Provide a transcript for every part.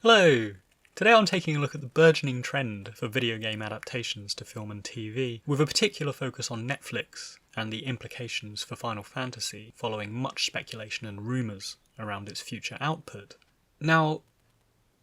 Hello! Today I'm taking a look at the burgeoning trend for video game adaptations to film and TV, with a particular focus on Netflix and the implications for Final Fantasy following much speculation and rumours around its future output. Now,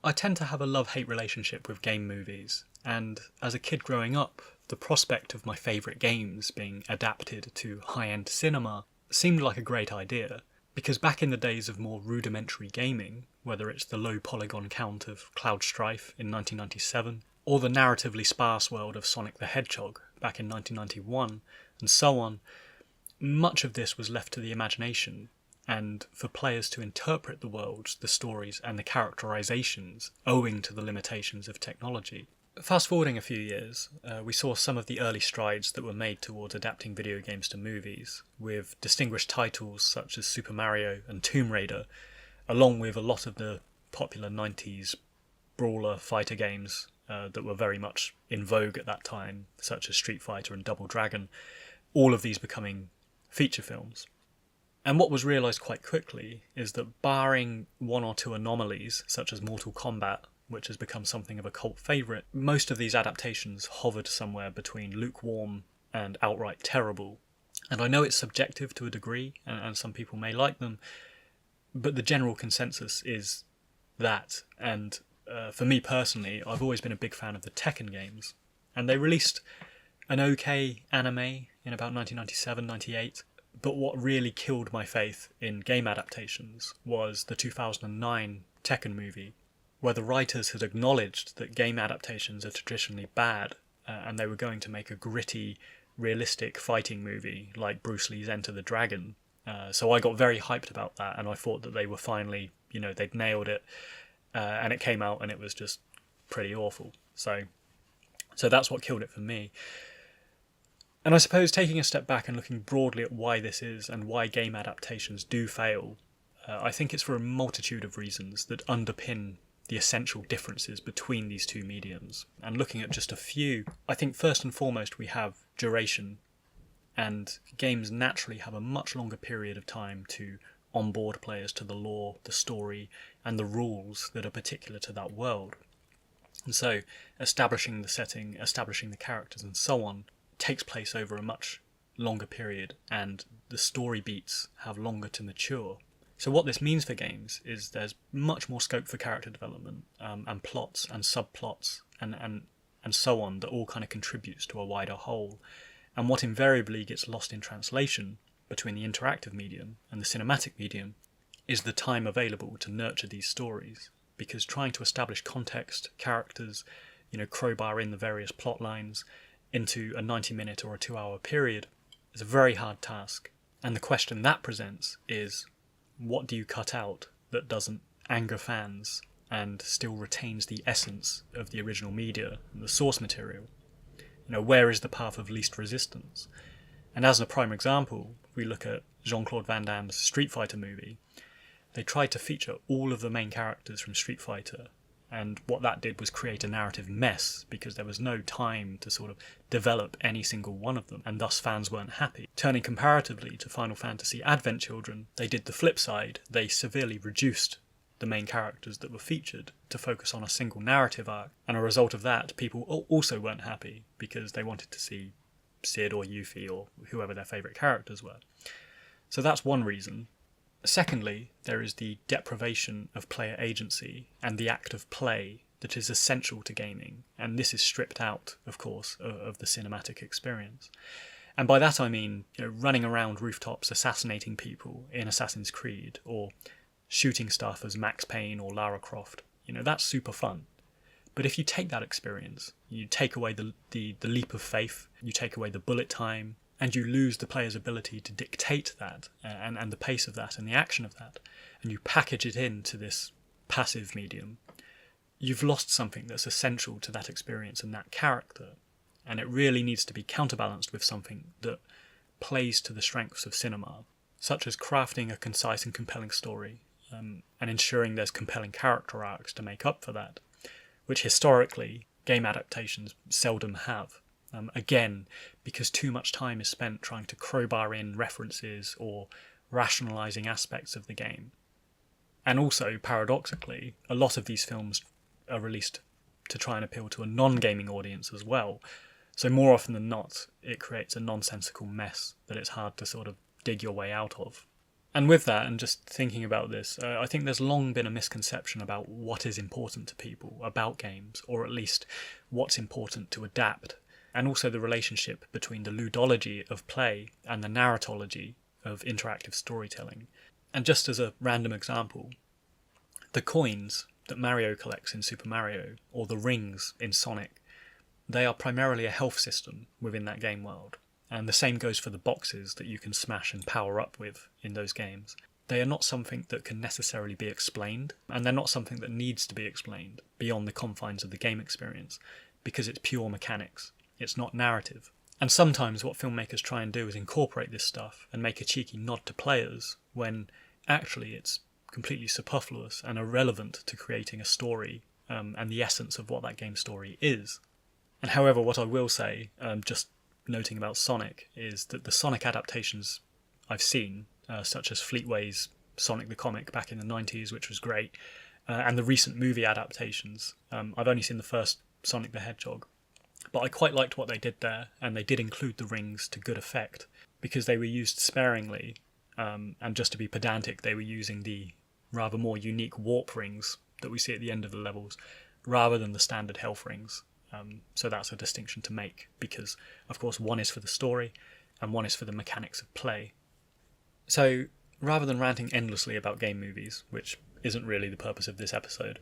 I tend to have a love-hate relationship with game movies, and as a kid growing up, the prospect of my favourite games being adapted to high-end cinema seemed like a great idea. Because back in the days of more rudimentary gaming, whether it's the low polygon count of Cloud Strife in 1997, or the narratively sparse world of Sonic the Hedgehog back in 1991, and so on, much of this was left to the imagination, and for players to interpret the worlds, the stories, and the characterizations owing to the limitations of technology. Fast forwarding a few years, we saw some of the early strides that were made towards adapting video games to movies, with distinguished titles such as Super Mario and Tomb Raider, along with a lot of the popular 90s brawler fighter games that were very much in vogue at that time, such as Street Fighter and Double Dragon, all of these becoming feature films. And what was realised quite quickly is that barring one or two anomalies, such as Mortal Kombat, which has become something of a cult favourite, most of these adaptations hovered somewhere between lukewarm and outright terrible. And I know it's subjective to a degree, and some people may like them, but the general consensus is that. And for me personally, I've always been a big fan of the Tekken games, and they released an okay anime in about 1997-98, but what really killed my faith in game adaptations was the 2009 Tekken movie, where the writers had acknowledged that game adaptations are traditionally bad, and they were going to make a gritty, realistic fighting movie like Bruce Lee's Enter the Dragon. So I got very hyped about that, and I thought that they were finally, they'd nailed it, and it came out and it was just pretty awful. So that's what killed it for me. And I suppose taking a step back and looking broadly at why this is and why game adaptations do fail, I think it's for a multitude of reasons that underpin the essential differences between these two mediums. And looking at just a few, I think first and foremost we have duration, and games naturally have a much longer period of time to onboard players to the lore, the story, and the rules that are particular to that world. And so establishing the setting, establishing the characters and so on takes place over a much longer period, and the story beats have longer to mature. So what this means for games is there's much more scope for character development, and plots and subplots and so on that all kind of contributes to a wider whole. And what invariably gets lost in translation between the interactive medium and the cinematic medium is the time available to nurture these stories. Because trying to establish context, characters, crowbar in the various plot lines into a 90-minute or a 2-hour period is a very hard task. And the question that presents is, what do you cut out that doesn't anger fans and still retains the essence of the original media and the source material? Where is the path of least resistance? And as a prime example, if we look at Jean-Claude Van Damme's Street Fighter movie, they tried to feature all of the main characters from Street Fighter, and what that did was create a narrative mess because there was no time to sort of develop any single one of them, and thus fans weren't happy. Turning comparatively to Final Fantasy Advent Children, they did the flip side. They severely reduced the main characters that were featured to focus on a single narrative arc, and a result of that, people also weren't happy because they wanted to see Sid or Yuffie or whoever their favourite characters were. So that's one reason. Secondly, there is the deprivation of player agency and the act of play that is essential to gaming, and this is stripped out, of course, of the cinematic experience. And by that I mean, running around rooftops assassinating people in Assassin's Creed, or shooting stuff as Max Payne or Lara Croft. That's super fun. But if you take that experience, you take away the leap of faith, you take away the bullet time, and you lose the player's ability to dictate that, and the pace of that, and the action of that, and you package it into this passive medium, you've lost something that's essential to that experience and that character. And it really needs to be counterbalanced with something that plays to the strengths of cinema, such as crafting a concise and compelling story, and ensuring there's compelling character arcs to make up for that, which historically game adaptations seldom have. Again, because too much time is spent trying to crowbar in references or rationalising aspects of the game. And also, paradoxically, a lot of these films are released to try and appeal to a non-gaming audience as well. So more often than not, it creates a nonsensical mess that it's hard to sort of dig your way out of. And with that, and just thinking about this, I think there's long been a misconception about what is important to people about games, or at least what's important to adapt, and also the relationship between the ludology of play and the narratology of interactive storytelling. And just as a random example, the coins that Mario collects in Super Mario, or the rings in Sonic, they are primarily a health system within that game world. And the same goes for the boxes that you can smash and power up with in those games. They are not something that can necessarily be explained, and they're not something that needs to be explained beyond the confines of the game experience, because it's pure mechanics. It's not narrative. And sometimes what filmmakers try and do is incorporate this stuff and make a cheeky nod to players, when actually it's completely superfluous and irrelevant to creating a story and the essence of what that game story is. And however, what I will say, just noting about Sonic, is that the Sonic adaptations I've seen, such as Fleetway's Sonic the Comic back in the 90s, which was great, and the recent movie adaptations, I've only seen the first Sonic the Hedgehog, but I quite liked what they did there, and they did include the rings to good effect, because they were used sparingly, and just to be pedantic, they were using the rather more unique warp rings that we see at the end of the levels, rather than the standard health rings. So that's a distinction to make, because of course one is for the story and one is for the mechanics of play. So rather than ranting endlessly about game movies, which isn't really the purpose of this episode,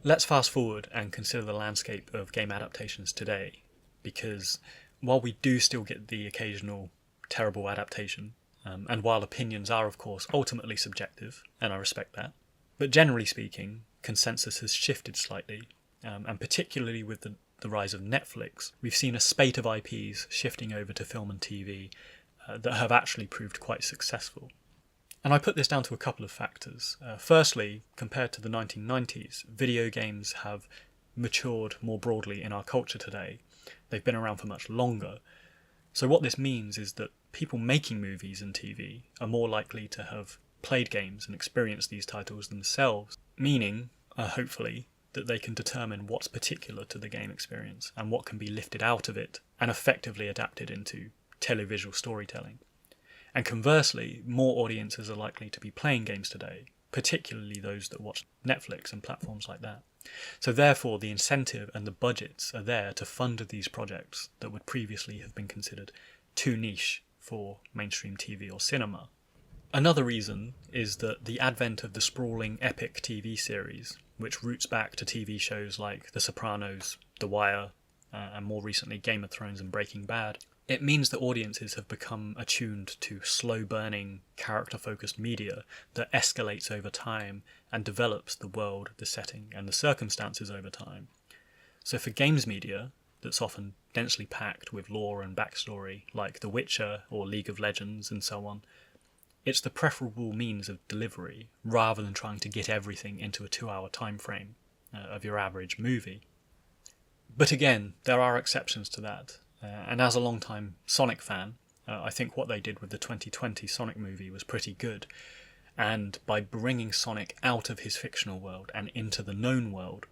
let's fast forward and consider the landscape of game adaptations today, because while we do still get the occasional terrible adaptation, and while opinions are of course ultimately subjective, and I respect that, but generally speaking, consensus has shifted slightly, and particularly with the rise of Netflix, we've seen a spate of IPs shifting over to film and TV that have actually proved quite successful. And I put this down to a couple of factors. Firstly, compared to the 1990s, video games have matured more broadly in our culture today. They've been around for much longer. So what this means is that people making movies and TV are more likely to have played games and experienced these titles themselves, meaning, hopefully, that they can determine what's particular to the game experience and what can be lifted out of it and effectively adapted into televisual storytelling. And conversely, more audiences are likely to be playing games today, particularly those that watch Netflix and platforms like that. So therefore, the incentive and the budgets are there to fund these projects that would previously have been considered too niche for mainstream TV or cinema. Another reason is that the advent of the sprawling epic TV series, which roots back to TV shows like The Sopranos, The Wire, and more recently Game of Thrones and Breaking Bad, it means that audiences have become attuned to slow-burning, character-focused media that escalates over time and develops the world, the setting, and the circumstances over time. So for games media, that's often densely packed with lore and backstory, like The Witcher or League of Legends and so on, it's the preferable means of delivery, rather than trying to get everything into a 2-hour time frame of your average movie. But again, there are exceptions to that, and as a long-time Sonic fan, I think what they did with the 2020 Sonic movie was pretty good, and by bringing Sonic out of his fictional world and into the known world,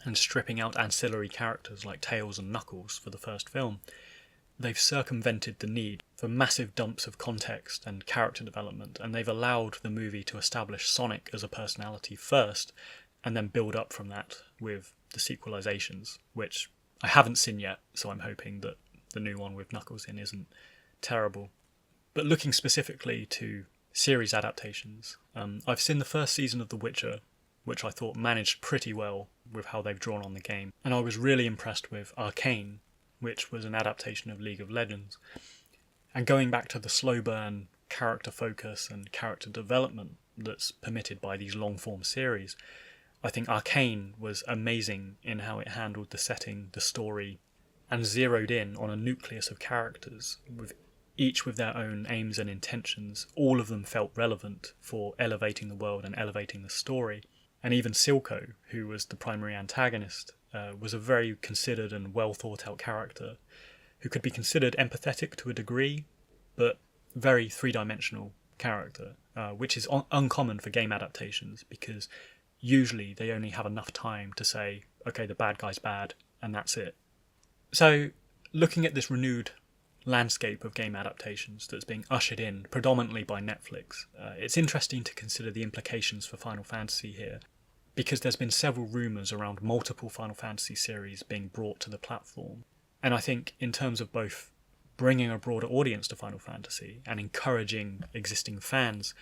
and stripping out ancillary characters like Tails and Knuckles for the first film, they've circumvented the need for massive dumps of context and character development, and they've allowed the movie to establish Sonic as a personality first, and then build up from that with the sequelizations, which I haven't seen yet, so I'm hoping that the new one with Knuckles in isn't terrible. But looking specifically to series adaptations, I've seen the first season of The Witcher, which I thought managed pretty well with how they've drawn on the game, and I was really impressed with Arcane, which was an adaptation of League of Legends. And going back to the slow burn character focus and character development that's permitted by these long-form series, I think Arcane was amazing in how it handled the setting, the story, and zeroed in on a nucleus of characters, each with their own aims and intentions. All of them felt relevant for elevating the world and elevating the story. And even Silco, who was the primary antagonist, was a very considered and well thought out character who could be considered empathetic to a degree, but very three-dimensional character, which is uncommon for game adaptations because usually they only have enough time to say, okay, the bad guy's bad, and that's it. So, looking at this renewed landscape of game adaptations that's being ushered in predominantly by Netflix, it's interesting to consider the implications for Final Fantasy here, because there's been several rumours around multiple Final Fantasy series being brought to the platform. And I think in terms of both bringing a broader audience to Final Fantasy and encouraging existing fans,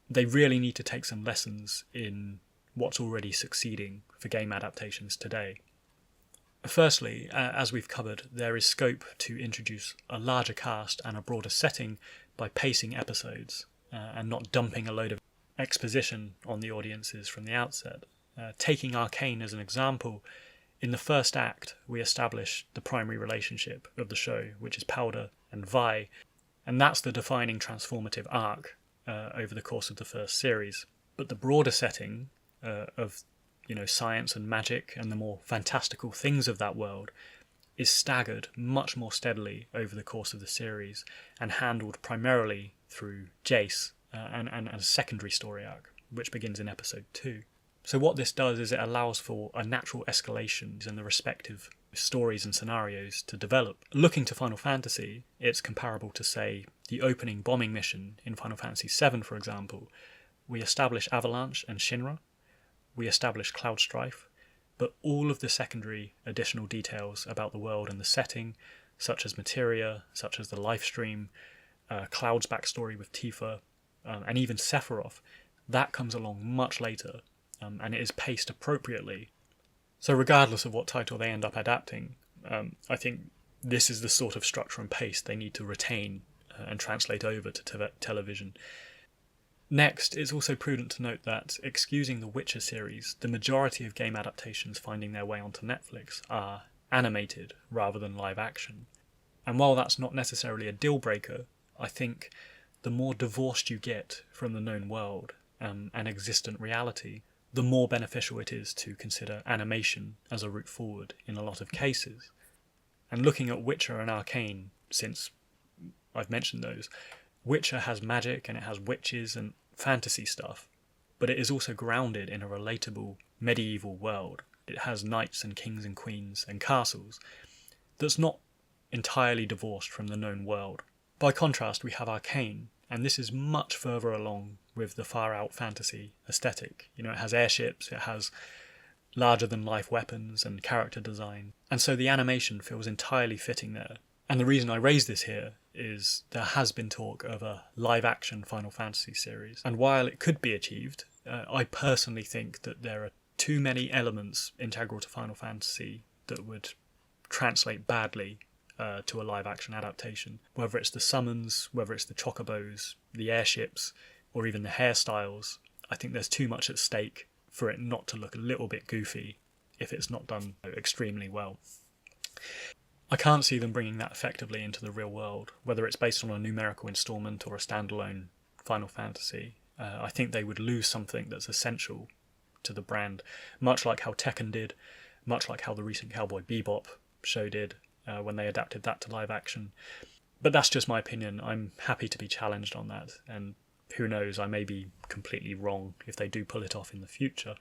they really need to take some lessons in what's already succeeding for game adaptations today. Firstly, as we've covered, there is scope to introduce a larger cast and a broader setting by pacing episodes and not dumping a load of exposition on the audiences from the outset. Taking Arcane as an example, in the first act we establish the primary relationship of the show, which is Powder and Vi, and that's the defining transformative arc over the course of the first series. But the broader setting of science and magic and the more fantastical things of that world is staggered much more steadily over the course of the series and handled primarily through Jace and a secondary story arc, which begins in episode 2. So what this does is it allows for a natural escalation in the respective stories and scenarios to develop. Looking to Final Fantasy, it's comparable to, say, the opening bombing mission in Final Fantasy VII, for example. We establish Avalanche and Shinra, we establish Cloud Strife, but all of the secondary additional details about the world and the setting, such as materia, such as the life stream, Cloud's backstory with Tifa, and even Sephiroth, that comes along much later, and it is paced appropriately. So regardless of what title they end up adapting, I think this is the sort of structure and pace they need to retain and translate over to television. Next, it's also prudent to note that, excusing the Witcher series, the majority of game adaptations finding their way onto Netflix are animated rather than live action. And while that's not necessarily a deal breaker, I think the more divorced you get from the known world and existent reality, the more beneficial it is to consider animation as a route forward in a lot of cases. And looking at Witcher and Arcane, since I've mentioned those, Witcher has magic and it has witches and fantasy stuff, but it is also grounded in a relatable medieval world. It has knights and kings and queens and castles that's not entirely divorced from the known world. By contrast, we have Arcane, and this is much further along with the far-out fantasy aesthetic. It has airships, it has larger-than-life weapons and character design, and so the animation feels entirely fitting there. And the reason I raise this here is there has been talk of a live-action Final Fantasy series, and while it could be achieved, I personally think that there are too many elements integral to Final Fantasy that would translate badly to a live-action adaptation. Whether it's the summons, whether it's the chocobos, the airships, or even the hairstyles, I think there's too much at stake for it not to look a little bit goofy if it's not done extremely well. I can't see them bringing that effectively into the real world, whether it's based on a numerical installment or a standalone Final Fantasy. I think they would lose something that's essential to the brand, much like how Tekken did, much like how the recent Cowboy Bebop show did when they adapted that to live action. But that's just my opinion. I'm happy to be challenged on that, and who knows, I may be completely wrong if they do pull it off in the future.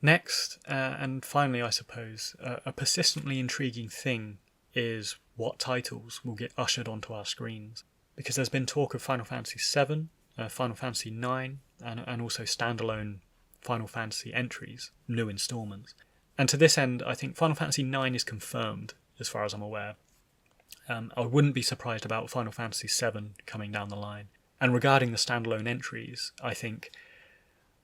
Next, and finally I suppose, a persistently intriguing thing is what titles will get ushered onto our screens. Because there's been talk of Final Fantasy VII, Final Fantasy IX, and also standalone Final Fantasy entries, new installments. And to this end, I think Final Fantasy IX is confirmed, as far as I'm aware. I wouldn't be surprised about Final Fantasy VII coming down the line. And regarding the standalone entries, I think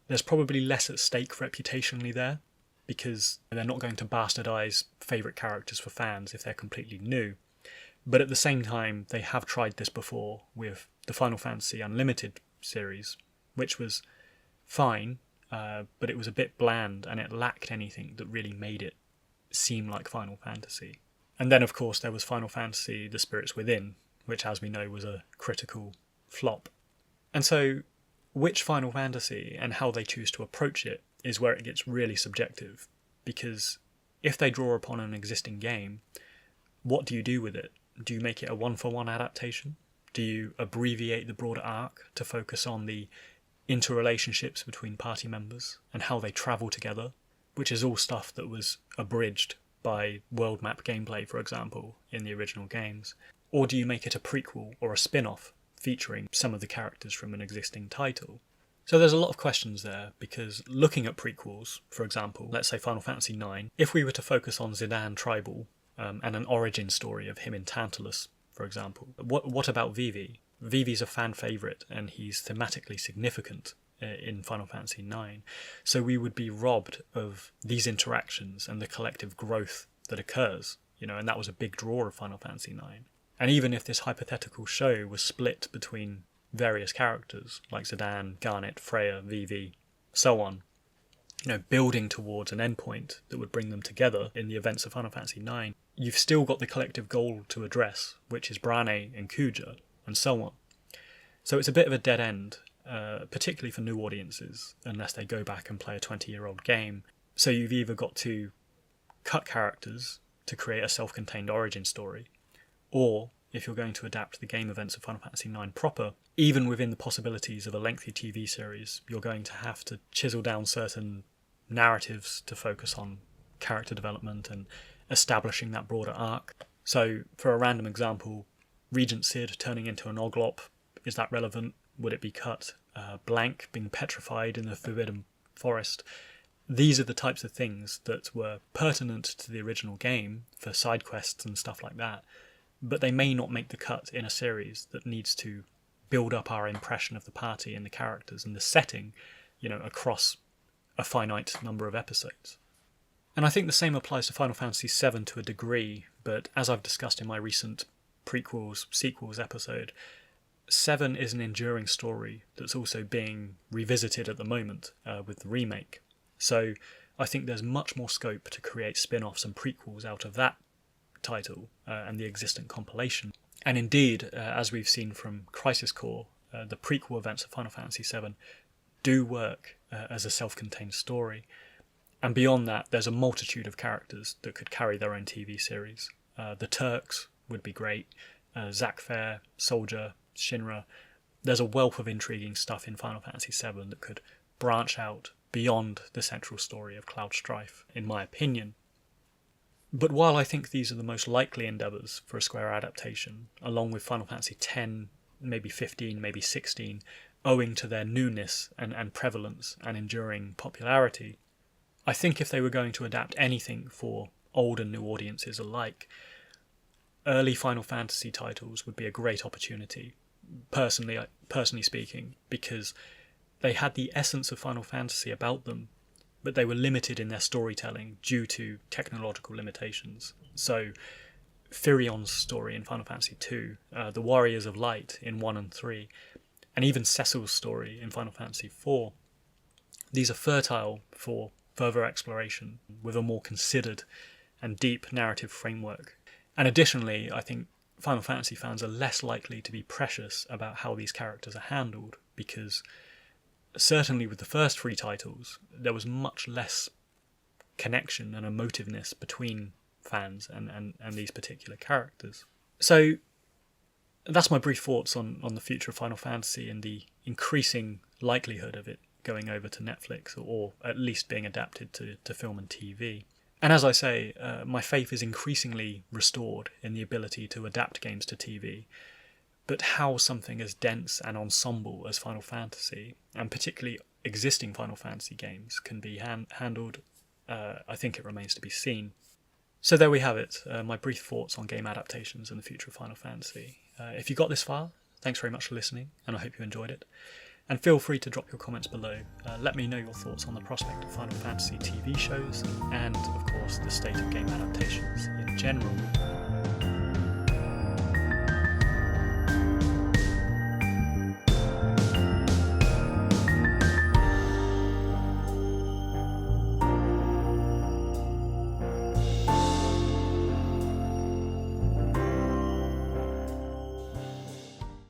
there's probably less at stake reputationally there, because they're not going to bastardise favourite characters for fans if they're completely new. But at the same time, they have tried this before with the Final Fantasy Unlimited series, which was fine, but it was a bit bland and it lacked anything that really made it seem like Final Fantasy. And then, of course, there was Final Fantasy The Spirits Within, which, as we know, was a critical flop. And so, which Final Fantasy and how they choose to approach it is where it gets really subjective, because if they draw upon an existing game, what do you do with it? Do you make it a one-for-one adaptation? Do you abbreviate the broader arc to focus on the interrelationships between party members and how they travel together, which is all stuff that was abridged by world map gameplay, for example, in the original games? Or do you make it a prequel or a spin-off featuring some of the characters from an existing title? So there's a lot of questions there, because looking at prequels, for example, let's say Final Fantasy IX, if we were to focus on Zidane Tribal and an origin story of him in Tantalus, for example, what about Vivi? Vivi's a fan favourite and he's thematically significant in Final Fantasy IX, so we would be robbed of these interactions and the collective growth that occurs, and that was a big draw of Final Fantasy IX. And even if this hypothetical show was split between various characters like Zidane, Garnet, Freya, Vivi, so on, building towards an endpoint that would bring them together in the events of Final Fantasy IX, you've still got the collective goal to address, which is Brane and Kuja, and so on. So it's a bit of a dead end, particularly for new audiences, unless they go back and play a 20-year-old game. So you've either got to cut characters to create a self-contained origin story, or if you're going to adapt the game events of Final Fantasy IX proper, even within the possibilities of a lengthy TV series, you're going to have to chisel down certain narratives to focus on character development and establishing that broader arc. So, for a random example, Regent Cid turning into an Oglop, is that relevant? Would it be cut? Blank being petrified in the Forbidden Forest. These are the types of things that were pertinent to the original game for side quests and stuff like that, but they may not make the cut in a series that needs to build up our impression of the party and the characters and the setting, across a finite number of episodes. And I think the same applies to Final Fantasy VII to a degree, but as I've discussed in my recent prequels, sequels episode, 7 is an enduring story that's also being revisited at the moment with the remake. So I think there's much more scope to create spin-offs and prequels out of that title and the existent compilation. And indeed, as we've seen from Crisis Core, the prequel events of Final Fantasy VII do work as a self-contained story. And beyond that, there's a multitude of characters that could carry their own TV series. The Turks would be great, Zack Fair, Soldier, Shinra. There's a wealth of intriguing stuff in Final Fantasy VII that could branch out beyond the central story of Cloud Strife, in my opinion. But while I think these are the most likely endeavours for a Square adaptation, along with Final Fantasy X, maybe 15, maybe 16, owing to their newness and prevalence and enduring popularity, I think if they were going to adapt anything for old and new audiences alike, early Final Fantasy titles would be a great opportunity, personally speaking, because they had the essence of Final Fantasy about them, but they were limited in their storytelling due to technological limitations. So Firion's story in Final Fantasy II, the Warriors of Light in 1 and 3, and even Cecil's story in Final Fantasy IV, these are fertile for further exploration with a more considered and deep narrative framework. And additionally, I think Final Fantasy fans are less likely to be precious about how these characters are handled, because certainly with the first 3 titles, there was much less connection and emotiveness between fans and these particular characters. So that's my brief thoughts on the future of Final Fantasy and the increasing likelihood of it going over to Netflix, or at least being adapted to film and TV. And as I say, my faith is increasingly restored in the ability to adapt games to TV, but how something as dense and ensemble as Final Fantasy, and particularly existing Final Fantasy games, can be handled, I think it remains to be seen. So there we have it, my brief thoughts on game adaptations and the future of Final Fantasy. If you got this far, thanks very much for listening, and I hope you enjoyed it. And feel free to drop your comments below. Let me know your thoughts on the prospect of Final Fantasy TV shows, and of course the state of game adaptations in general.